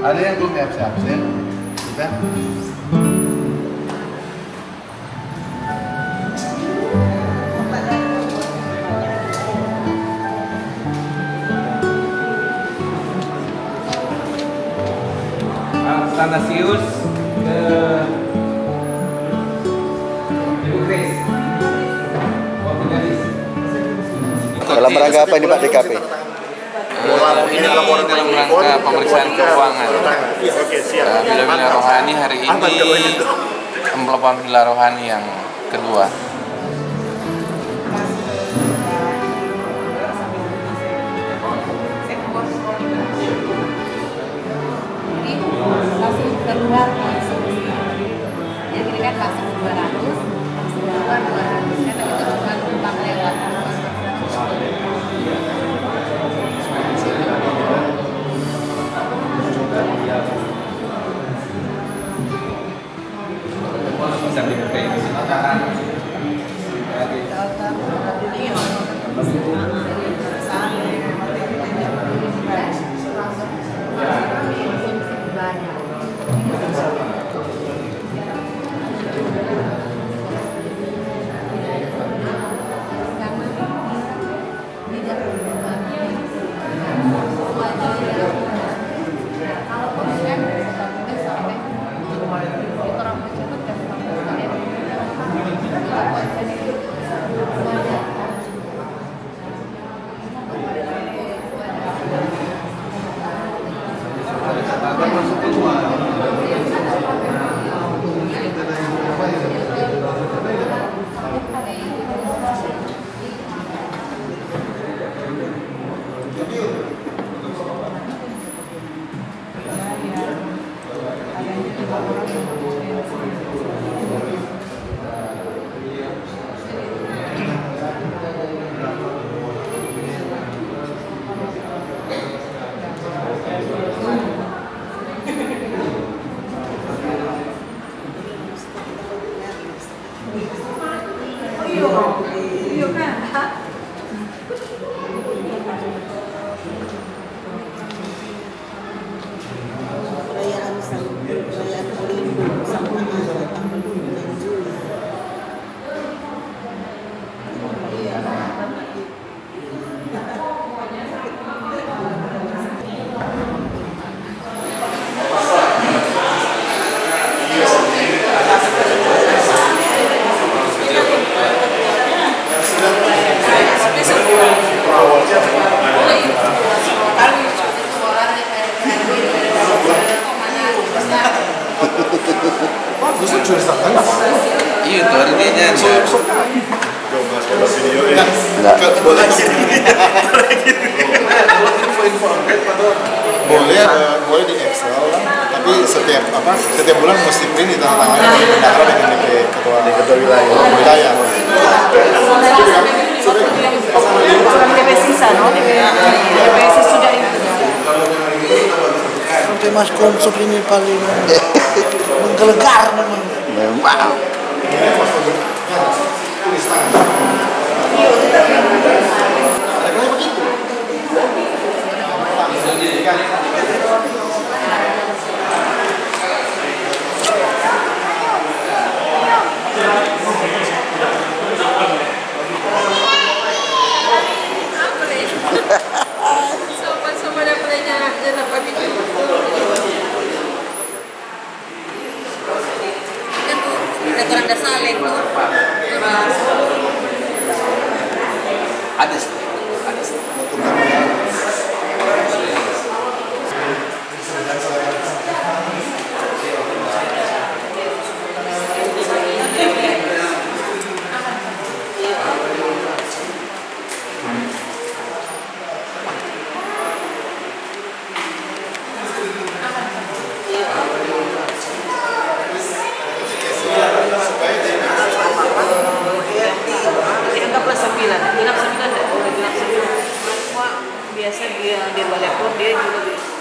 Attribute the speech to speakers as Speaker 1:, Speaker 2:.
Speaker 1: Ada yang belum absen? Sudah?
Speaker 2: Anastasius ke Ibu Grace.
Speaker 3: Dalam rangka apa ini Pak DKP?
Speaker 2: Ini laporan dalam rangka pemeriksaan keuangan. Bila Rohani hari ini amplopan Bila Rohani yang kedua.
Speaker 4: Keluar langsung jadi ini kan langsung 200 keluar 200 karena itu cuma numpang lewat
Speaker 2: Bisa dibuka ini Iya tuh artinya
Speaker 1: boleh di Excel tapi setiap bulan mesti print di tangan-tangannya oleh bendahara dengan ketua wilayah.
Speaker 4: DP sisa, no? DP sudah itu.
Speaker 5: Sampai Mas Konsop ini paling menggelegar memang.
Speaker 3: Memang.
Speaker 4: Ada saleh tuh.
Speaker 2: ada.
Speaker 4: Biasa dia balekor dia juga